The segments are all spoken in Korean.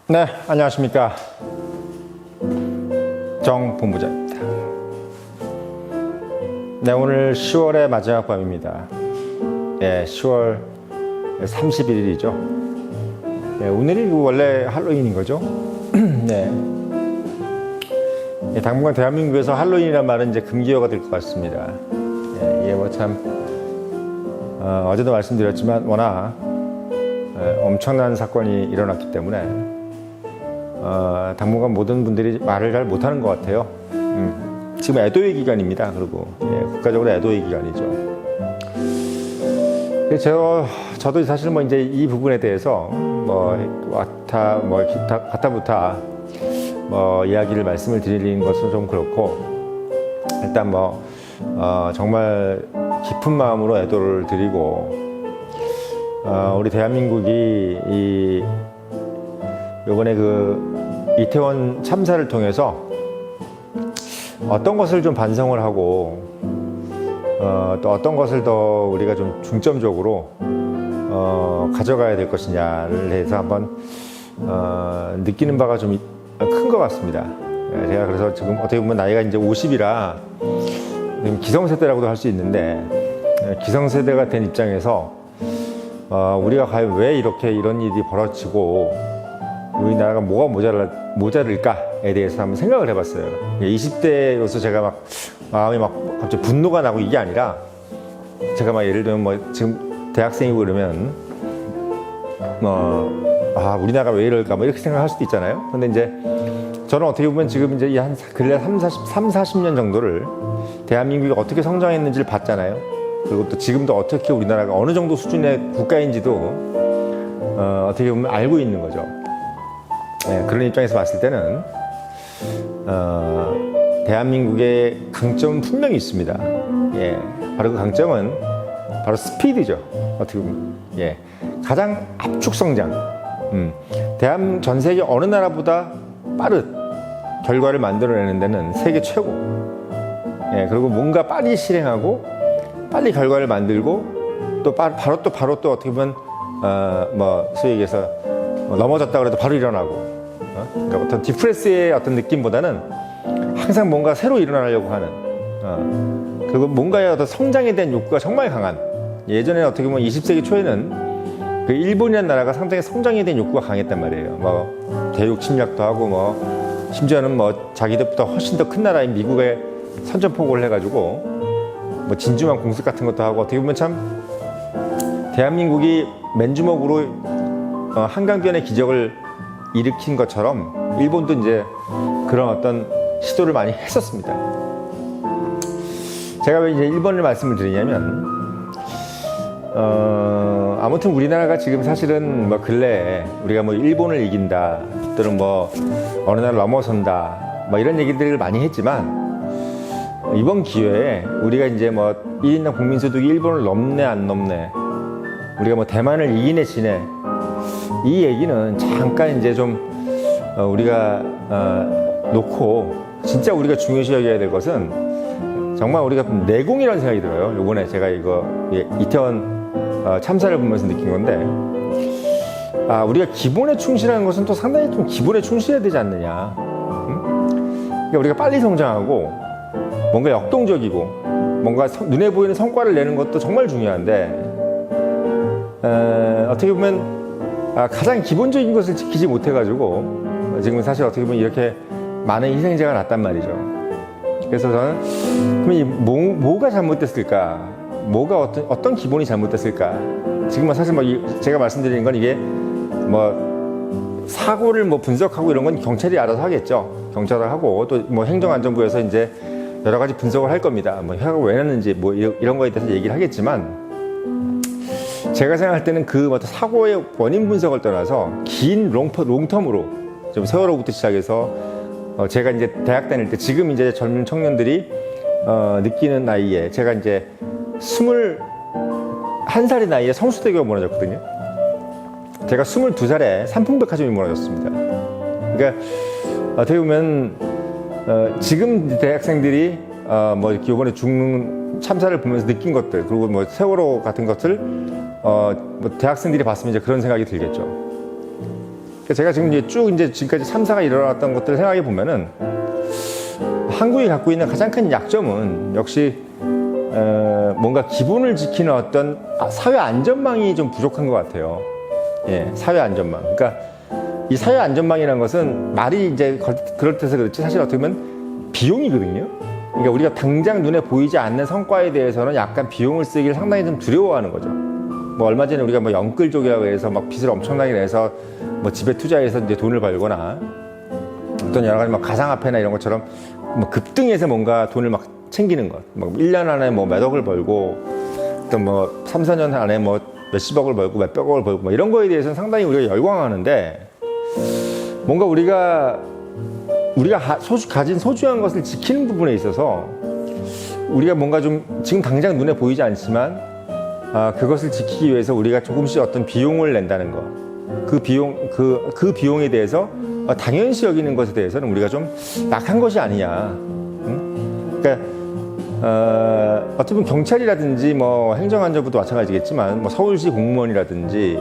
네, 안녕하십니까. 정 본부장입니다. 네, 오늘 10월의 마지막 밤입니다. 예, 10월 31일이죠. 예, 오늘이 원래 할로윈인 거죠. 네. 예, 당분간 대한민국에서 할로윈이라는 말은 이제 금기어가 될 것 같습니다. 예, 이게 뭐 참, 어제도 말씀드렸지만 워낙 엄청난 사건이 일어났기 때문에 당분간 모든 분들이 말을 잘 못하는 것 같아요. 지금 애도의 기간입니다. 그리고 예, 국가적으로 애도의 기간이죠. 저도 사실 뭐 이제 이 부분에 대해서 뭐 기타 가타부타 뭐 이야기를 말씀을 드리는 것은 좀 그렇고, 일단 뭐 정말 깊은 마음으로 애도를 드리고, 우리 대한민국이 요번에 그 이태원 참사를 통해서 어떤 것을 좀 반성을 하고, 또 어떤 것을 더 우리가 좀 중점적으로 가져가야 될 것이냐를 해서 한번 느끼는 바가 좀 큰 것 같습니다. 제가 그래서 지금 어떻게 보면 나이가 이제 50이라 기성세대라고도 할 수 있는데, 기성세대가 된 입장에서 우리가 과연 왜 이렇게 이런 일이 벌어지고 우리나라가 뭐가 모자랄까에 대해서 한번 생각을 해봤어요. 20대로서 제가 막 마음이 막 갑자기 분노가 나고 이게 아니라, 제가 막 예를 들면 뭐 지금 대학생이고 그러면 우리나라가 왜 이럴까 뭐 이렇게 생각할 수도 있잖아요. 근데 이제 저는 어떻게 보면 지금 이제 한 근래 40년 정도를 대한민국이 어떻게 성장했는지를 봤잖아요. 그리고 또 지금도 어떻게 우리나라가 어느 정도 수준의 국가인지도 어떻게 보면 알고 있는 거죠. 네, 그런 입장에서 봤을 때는 대한민국의 강점은 분명히 있습니다. 예, 바로 그 강점은 바로 스피드죠. 어떻게 보면 예, 가장 압축 성장. 전 세계 어느 나라보다 빠른 결과를 만들어내는 데는 세계 최고. 예, 그리고 뭔가 빨리 실행하고 빨리 결과를 만들고 또 바로 또 어떻게 보면 소위 얘기해서 넘어졌다 그래도 바로 일어나고, 그러니까 어떤 디프레스의 어떤 느낌보다는 항상 뭔가 새로 일어나려고 하는, 그리고 뭔가의 어떤 성장에 대한 욕구가 정말 강한. 예전에 어떻게 보면 20세기 초에는 그 일본이라는 나라가 상당히 성장에 대한 욕구가 강했단 말이에요. 뭐 대륙 침략도 하고 뭐 심지어는 뭐 자기들보다 훨씬 더 큰 나라인 미국에 선전포고를 해가지고 뭐 진주만 공습 같은 것도 하고, 어떻게 보면 참 대한민국이 맨주먹으로 한강변의 기적을 일으킨 것처럼 일본도 이제 그런 어떤 시도를 많이 했었습니다. 제가 왜 이제 일본을 말씀을 드리냐면, 아무튼 우리나라가 지금 사실은 뭐 근래에 우리가 뭐 일본을 이긴다 또는 뭐 어느 나라를 넘어선다 뭐 이런 얘기들을 많이 했지만, 이번 기회에 우리가 이제 뭐 1인당 국민소득이 일본을 넘네 안 넘네, 우리가 뭐 대만을 이기네 지네, 이 얘기는 잠깐 이제 좀 우리가 놓고, 진짜 우리가 중요시 여겨야 될 것은 정말 우리가 내공이라는 생각이 들어요. 요번에 제가 이태원 참사를 보면서 느낀 건데, 우리가 기본에 충실하는 것은 또 상당히 좀 기본에 충실해야 되지 않느냐. 그러니까 우리가 빨리 성장하고 뭔가 역동적이고 뭔가 눈에 보이는 성과를 내는 것도 정말 중요한데, 어떻게 보면 가장 기본적인 것을 지키지 못해가지고 지금 사실 어떻게 보면 이렇게 많은 희생자가 났단 말이죠. 그래서 저는 그럼 뭐가 잘못됐을까? 뭐가 어떤 기본이 잘못됐을까? 지금 사실 뭐 제가 말씀드리는 건 이게 뭐 사고를 뭐 분석하고 이런 건 경찰이 알아서 하겠죠. 경찰을 하고 또 뭐 행정안전부에서 이제 여러 가지 분석을 할 겁니다. 뭐 혀가 왜 났는지 뭐 이런 거에 대해서 얘기를 하겠지만, 제가 생각할 때는 그 어떤 사고의 원인 분석을 떠나서 긴 롱텀으로 좀 세월호부터 시작해서 제가 이제 대학 다닐 때, 지금 이제 젊은 청년들이 느끼는 나이에, 제가 이제 21살의 나이에 성수대교가 무너졌거든요. 제가 22살에 삼풍백화점이 무너졌습니다. 그러니까 어떻게 보면 지금 대학생들이 뭐 이렇게 이번에 죽는 참사를 보면서 느낀 것들, 그리고 뭐 세월호 같은 것을 뭐 대학생들이 봤으면 이제 그런 생각이 들겠죠. 제가 지금 이제 쭉 이제 지금까지 참사가 일어났던 것들을 생각해 보면은 한국이 갖고 있는 가장 큰 약점은 역시 뭔가 기본을 지키는 어떤 사회 안전망이 좀 부족한 것 같아요. 예, 사회 안전망. 그러니까 이 사회 안전망이라는 것은 말이 이제 그렇듯해서 그렇지 사실 어떻게 보면 비용이거든요. 그러니까 우리가 당장 눈에 보이지 않는 성과에 대해서는 약간 비용을 쓰기를 상당히 좀 두려워하는 거죠. 뭐 얼마 전에 우리가 뭐 영끌족이라고 해서 막 빚을 엄청나게 내서 뭐 집에 투자해서 이제 돈을 벌거나 어떤 여러 가지 뭐 가상화폐나 이런 것처럼 뭐 급등해서 뭔가 돈을 막 챙기는 것. 뭐 1년 안에 뭐 몇 억을 벌고 또 뭐 3, 4년 안에 뭐 몇십억을 벌고 몇백억을 벌고 뭐 이런 거에 대해서는 상당히 우리가 열광하는데 뭔가 우리가 가진 소중한 것을 지키는 부분에 있어서 우리가 뭔가 좀 지금 당장 눈에 보이지 않지만 그것을 지키기 위해서 우리가 조금씩 어떤 비용을 낸다는 거. 그 비용에 대해서 당연시 여기는 것에 대해서는 우리가 좀 약한 것이 아니냐. 응? 그러니까 어떻게 보면 경찰이라든지 뭐 행정안전부도 마찬가지겠지만 뭐 서울시 공무원이라든지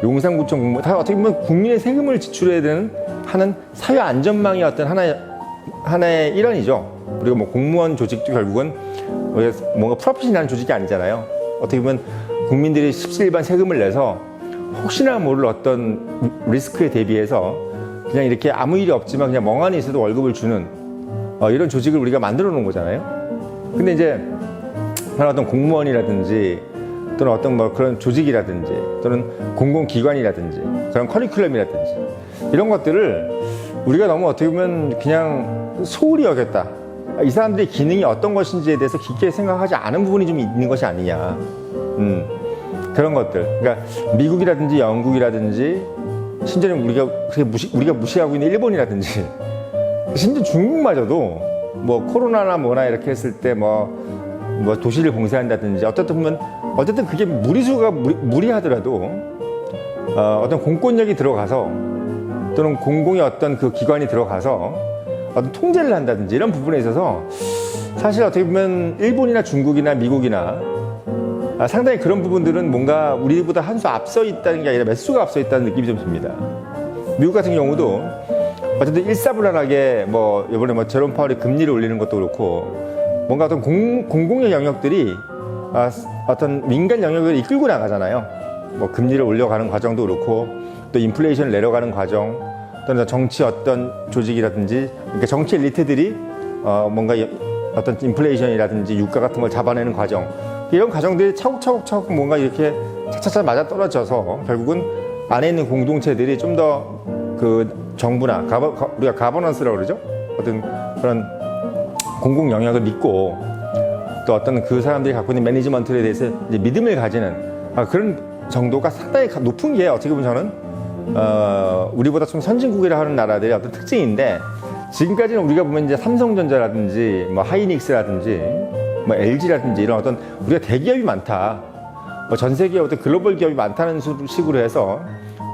용산구청 공무원 다 어떻게 보면 국민의 세금을 지출해야 하는 사회 안전망의 어떤 하나의 일환이죠. 그리고 뭐 공무원 조직도 결국은 뭔가 프로페셔널한 조직이 아니잖아요. 어떻게 보면 국민들이 십시일반 세금을 내서 혹시나 모를 어떤 리스크에 대비해서 그냥 이렇게 아무 일이 없지만 그냥 멍하니 있어도 월급을 주는 이런 조직을 우리가 만들어 놓은 거잖아요. 근데 이제 어떤 공무원이라든지 또는 어떤 뭐 그런 조직이라든지 또는 공공기관이라든지 그런 커리큘럼이라든지 이런 것들을 우리가 너무 어떻게 보면 그냥 소홀히 여겼다. 이 사람들의 기능이 어떤 것인지에 대해서 깊게 생각하지 않은 부분이 좀 있는 것이 아니냐. 그런 것들. 그러니까 미국이라든지 영국이라든지 심지어는 우리가 무시하고 있는 일본이라든지 심지어 중국마저도 뭐 코로나나 뭐나 이렇게 했을 때 뭐 도시를 봉쇄한다든지 어쨌든 그게 무리하더라도 어떤 공권력이 들어가서 또는 공공의 어떤 그 기관이 들어가서 어떤 통제를 한다든지 이런 부분에 있어서 사실 어떻게 보면 일본이나 중국이나 미국이나 상당히 그런 부분들은 뭔가 우리보다 한 수 앞서 있다는 게 아니라 몇 수가 앞서 있다는 느낌이 좀 듭니다. 미국 같은 경우도 어쨌든 일사불란하게 뭐 이번에 뭐 제롬 파월이 금리를 올리는 것도 그렇고 뭔가 어떤 공공의 영역들이 어떤 민간 영역을 이끌고 나가잖아요. 뭐 금리를 올려가는 과정도 그렇고 또 인플레이션을 내려가는 과정 또는 정치 어떤 조직이라든지 그러니까 정치 엘리트들이 뭔가 어떤 인플레이션이라든지 유가 같은 걸 잡아내는 과정 이런 과정들이 차곡차곡 뭔가 이렇게 차차차 맞아 떨어져서 결국은 안에 있는 공동체들이 좀 더 그 정부나 우리가 가버넌스라고 그러죠. 어떤 그런 공공 영역을 믿고 또 어떤 그 사람들이 갖고 있는 매니지먼트에 대해서 이제 믿음을 가지는 그런 정도가 상당히 높은 게 어떻게 보면 저는 우리보다 좀 선진국이라 하는 나라들의 어떤 특징인데 지금까지는 우리가 보면 이제 삼성전자라든지 뭐 하이닉스라든지 뭐 LG라든지 이런 어떤 우리가 대기업이 많다. 뭐 전 세계에 어떤 글로벌 기업이 많다는 식으로 해서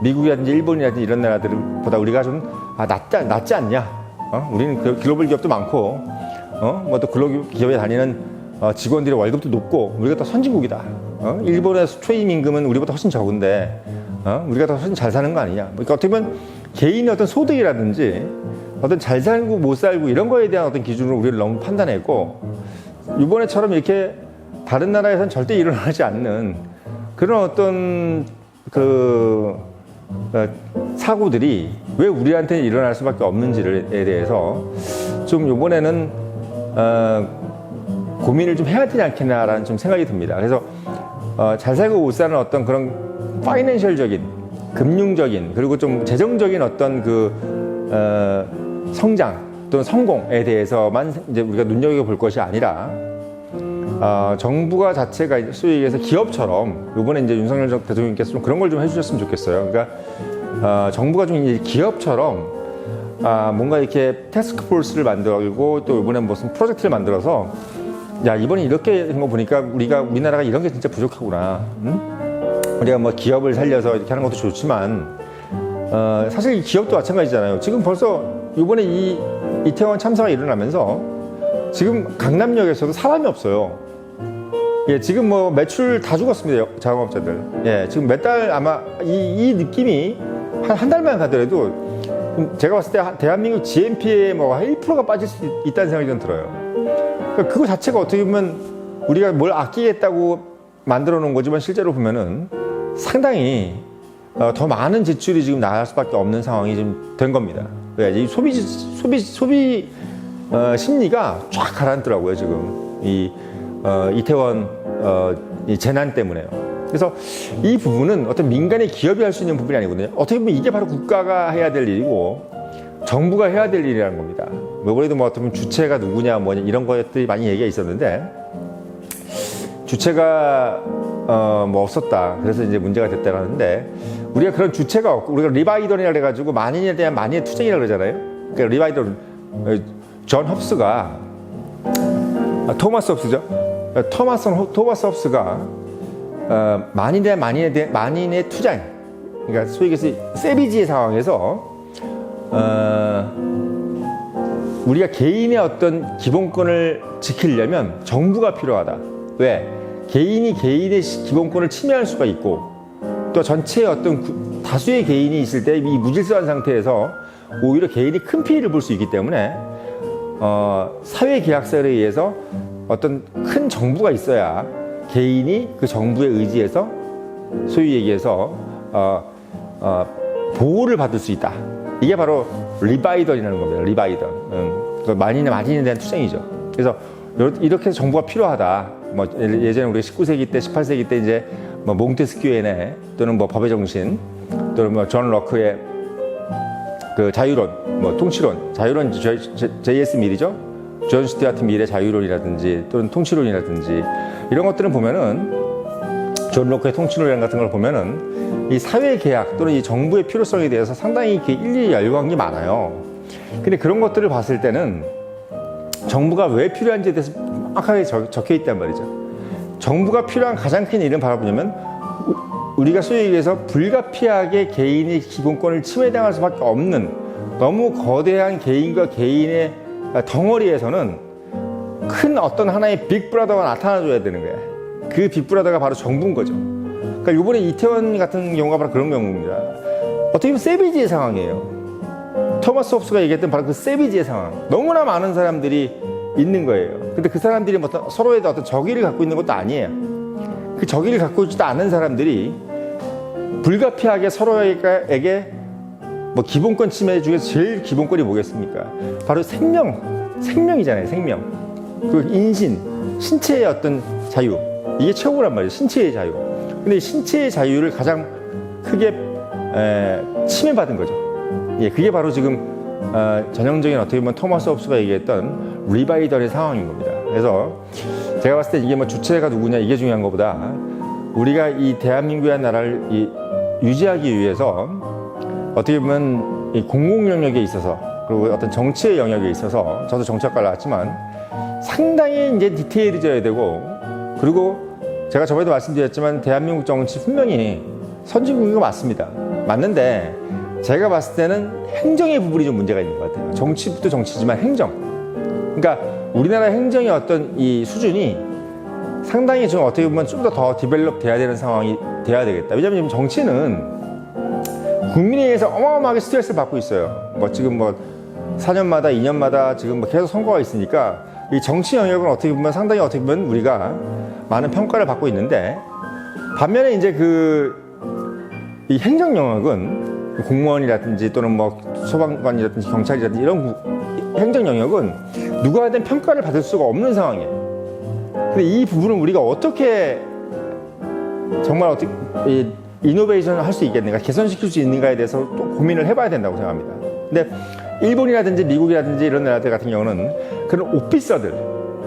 미국이라든지 일본이라든지 이런 나라들보다 우리가 좀 낫지 않냐? 우리는 글로벌 기업도 많고, 뭐 또 글로벌 기업에 다니는 직원들의 월급도 높고 우리가 더 선진국이다. 일본의 초임 임금은 우리보다 훨씬 적은데, 우리가 더 훨씬 잘 사는 거 아니냐? 그러니까 어떻게 보면 개인의 어떤 소득이라든지 어떤 잘 살고 못 살고 이런 거에 대한 어떤 기준으로 우리를 너무 판단했고, 이번에처럼 이렇게 다른 나라에서는 절대 일어나지 않는 그런 어떤 사고들이 왜 우리한테 일어날 수밖에 없는지에 대해서 좀 이번에는 고민을 좀 해야 되지 않겠나라는 좀 생각이 듭니다. 그래서 잘 살고 못 사는 어떤 그런 파이낸셜적인, 금융적인 그리고 좀 재정적인 어떤 성장 또는 성공에 대해서만 이제 우리가 눈여겨볼 것이 아니라 정부가 자체가 소위 얘기해서 기업처럼 이번에 이제 윤석열 대통령께서 좀 그런 걸 좀 해주셨으면 좋겠어요. 그러니까 정부가 좀 이제 기업처럼 뭔가 이렇게 태스크포스를 만들고 또 이번에 무슨 프로젝트를 만들어서 야 이번에 이렇게 한 거 보니까 우리나라가 이런 게 진짜 부족하구나. 응? 우리가 뭐 기업을 살려서 이렇게 하는 것도 좋지만 사실 이 기업도 마찬가지잖아요. 지금 벌써 이번에 이 이태원 참사가 일어나면서 지금 강남역에서도 사람이 없어요. 예, 지금 뭐 매출 다 죽었습니다. 자영업자들. 예, 지금 몇 달 아마 이 느낌이 한 달만 가더라도 제가 봤을 때 대한민국 GNP에 뭐 1%가 빠질 수 있다는 생각이 좀 들어요. 그러니까 그거 자체가 어떻게 보면 우리가 뭘 아끼겠다고 만들어 놓은 거지만 실제로 보면은 상당히 더 많은 지출이 지금 나갈 수밖에 없는 상황이 좀 된 겁니다. 왜? 이 소비 심리가 쫙 가라앉더라고요, 지금. 이태원 이 재난 때문에요. 그래서 이 부분은 어떤 민간의 기업이 할 수 있는 부분이 아니거든요. 어떻게 보면 이게 바로 국가가 해야 될 일이고 정부가 해야 될 일이라는 겁니다. 이번에도 뭐 어떻게 보면 주체가 누구냐 뭐냐 이런 것들이 많이 얘기가 있었는데 주체가 뭐 없었다. 그래서 이제 문제가 됐다고 하는데 우리가 그런 주체가 없고 우리가 리바이던이라 그래가지고 만인에 대한 만인의 투쟁이라고 그러잖아요. 그러니까 리바이던 존 홉스가 토마스 홉스죠. 토마스 홉스가 만인의 투쟁, 그러니까 소위 얘기해서 세비지의 상황에서 우리가 개인의 어떤 기본권을 지키려면 정부가 필요하다. 왜? 개인이 개인의 기본권을 침해할 수가 있고 또 전체의 어떤 다수의 개인이 있을 때 이 무질서한 상태에서 오히려 개인이 큰 피해를 볼 수 있기 때문에 사회 계약서에 의해서 어떤 큰 정부가 있어야 개인이 그 정부에 의지해서 소위 얘기해서 보호를 받을 수 있다. 이게 바로 리바이던이라는 겁니다. 리바이던. 만인에 대한 투쟁이죠. 그래서 이렇게 해서 정부가 필요하다. 뭐 예전에 우리 19세기 때, 18세기 때 이제 뭐 몽테스큐에네 또는 뭐 법의 정신 또는 뭐 존 럭크의 그 자유론, 뭐 통치론, 자유론 J.S. 밀이죠. 존 스튜어트 밀의 자유론이라든지 또는 통치론이라든지 이런 것들은 보면은 존 록크의 통치론 같은 걸 보면은 이 사회 계약 또는 이 정부의 필요성에 대해서 상당히 일일이 열거한 게 많아요. 근데 그런 것들을 봤을 때는 정부가 왜 필요한지에 대해서 정확하게 적혀 있단 말이죠. 정부가 필요한 가장 큰 일은 바로 뭐냐면 우리가 소위 얘기해서 불가피하게 개인의 기본권을 침해당할 수밖에 없는 너무 거대한 개인과 개인의 덩어리에서는 큰 어떤 하나의 빅브라더가 나타나줘야 되는 거야. 그 빅브라더가 바로 정부인 거죠. 그러니까 이번에 이태원 같은 경우가 바로 그런 경우입니다. 어떻게 보면 세비지의 상황이에요. 토마스 홉스가 얘기했던 바로 그 세비지의 상황. 너무나 많은 사람들이 있는 거예요. 근데 그 사람들이 뭐 서로에 어떤 적의를 갖고 있는 것도 아니에요. 그 적의를 갖고 있지도 않은 사람들이 불가피하게 서로에게 뭐 기본권 침해 중에서 제일 기본권이 뭐겠습니까? 바로 생명이잖아요. 생명. 그 인신, 신체의 어떤 자유. 이게 최고란 말이에요. 신체의 자유. 근데 이 신체의 자유를 가장 크게 침해받은 거죠. 예, 그게 바로 지금 전형적인 어떻게 보면 토마스 홉스가 얘기했던 리바이던의 상황인 겁니다. 그래서 제가 봤을 때 이게 뭐 주체가 누구냐 이게 중요한 것보다 우리가 이 대한민국이라는 나라를 유지하기 위해서 어떻게 보면 이 공공 영역에 있어서 그리고 어떤 정치의 영역에 있어서 저도 정치학과를 나왔지만 상당히 이제 디테일해져야 되고 그리고 제가 저번에도 말씀드렸지만 대한민국 정치 분명히 선진국인 거 맞습니다. 맞는데 제가 봤을 때는 행정의 부분이 좀 문제가 있는 것 같아요. 정치도 정치지만 행정. 그러니까 우리나라 행정의 어떤 이 수준이 상당히 좀 어떻게 보면 좀 더 디벨롭 돼야 되는 상황이 돼야 되겠다. 왜냐하면 정치는 국민에 의해서 어마어마하게 스트레스를 받고 있어요. 뭐 지금 뭐 4년마다 2년마다 지금 뭐 계속 선거가 있으니까 이 정치 영역은 어떻게 보면 상당히 어떻게 보면 우리가 많은 평가를 받고 있는데 반면에 이제 이 행정 영역은 공무원이라든지 또는 뭐 소방관이라든지 경찰이라든지 이런 행정 영역은 누구한테 평가를 받을 수가 없는 상황이에요. 근데 이 부분은 우리가 어떻게 정말 어떻게 이노베이션을 할 수 있겠는가, 개선시킬 수 있는가에 대해서 또 고민을 해봐야 된다고 생각합니다. 근데 일본이라든지 미국이라든지 이런 나라들 같은 경우는 그런 오피서들,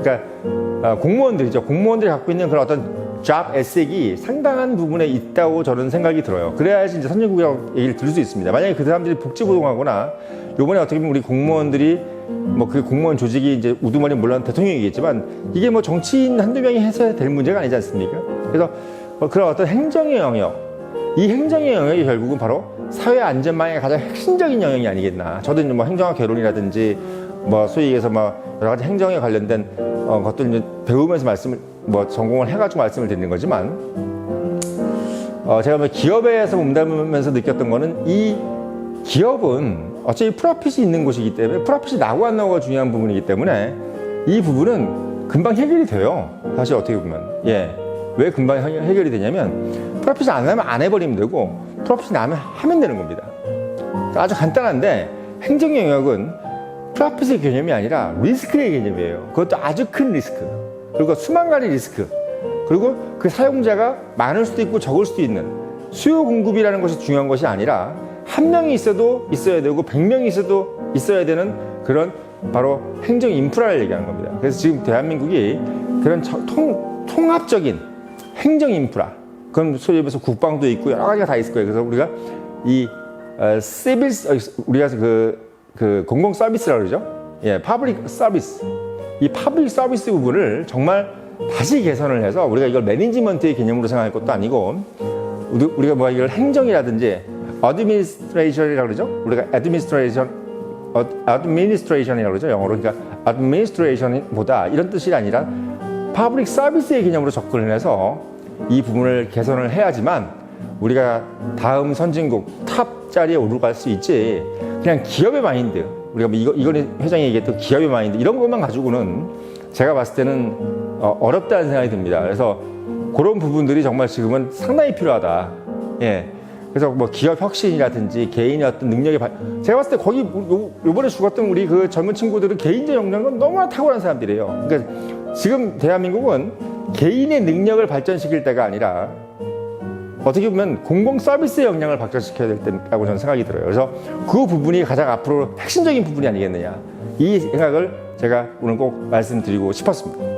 그러니까 공무원들이죠. 공무원들이 갖고 있는 그런 어떤 잡 에색이 상당한 부분에 있다고 저는 생각이 들어요. 그래야지 이제 선진국이라고 얘기를 들을 수 있습니다. 만약에 그 사람들이 복지부동하거나 요번에 어떻게 보면 우리 공무원들이 뭐 그 공무원 조직이 이제 우두머리 물론 대통령이겠지만 이게 뭐 정치인 한두 명이 해서 될 문제가 아니지 않습니까? 그래서 그런 어떤 행정의 영역, 이 행정의 영역이 결국은 바로 사회 안전망의 가장 핵심적인 영역이 아니겠나. 저도 이제 뭐 행정학 개론이라든지 뭐 소위 얘기해서 뭐 여러 가지 행정에 관련된 것들 이제 배우면서 전공을 해가지고 말씀을 드리는 거지만 제가 뭐 기업에서 몸담으면서 느꼈던 거는 이 기업은 어차피 프로핏이 있는 곳이기 때문에 프로핏이 나고 안 나고가 중요한 부분이기 때문에 이 부분은 금방 해결이 돼요. 사실 어떻게 보면. 예. 왜 금방 해결이 되냐면 프로핏이 안 나면 안 해버리면 되고 프로핏이 나면 하면 되는 겁니다. 아주 간단한데 행정 영역은 프로핏의 개념이 아니라 리스크의 개념이에요. 그것도 아주 큰 리스크. 그리고 수만 가지 리스크. 그리고 그 사용자가 많을 수도 있고 적을 수도 있는 수요 공급이라는 것이 중요한 것이 아니라 한 명이 있어도 있어야 되고 100명이 있어도 있어야 되는 그런 바로 행정 인프라를 얘기하는 겁니다. 그래서 지금 대한민국이 그런 통합적인 행정 인프라, 그건 소위 말해서 국방도 있고 여러 가지가 다 있을 거예요. 그래서 우리가 이 우리가 그 공공 서비스라고 그러죠. 예, 퍼블릭 서비스. 이 퍼블릭 서비스 부분을 정말 다시 개선을 해서 우리가 이걸 매니지먼트의 개념으로 생각할 것도 아니고 우리가 뭐 이걸 행정이라든지 어드미니스트레이션이라고 그러죠. 우리가 어드미니스트레이션이라고 그러죠. 영어로. 그러니까 어드미니스트레이션보다 이런 뜻이 아니라 퍼블릭 서비스의 개념으로 접근을 해서 이 부분을 개선을 해야지만 우리가 다음 선진국 탑 자리에 오르갈 수 있지. 그냥 기업의 마인드, 우리가 뭐 이건희 회장이 얘기했던 기업의 마인드 이런 것만 가지고는 제가 봤을 때는 어렵다는 생각이 듭니다. 그래서 그런 부분들이 정말 지금은 상당히 필요하다. 예. 그래서 뭐 기업 혁신이라든지 개인의 어떤 능력의 제가 봤을 때 거기 요번에 죽었던 우리 그 젊은 친구들은 개인적 역량은 너무나 탁월한 사람들이에요. 그러니까 지금 대한민국은 개인의 능력을 발전시킬 때가 아니라 어떻게 보면 공공 서비스의 역량을 발전시켜야 될 때라고 저는 생각이 들어요. 그래서 그 부분이 가장 앞으로 핵심적인 부분이 아니겠느냐. 이 생각을 제가 오늘 꼭 말씀드리고 싶었습니다.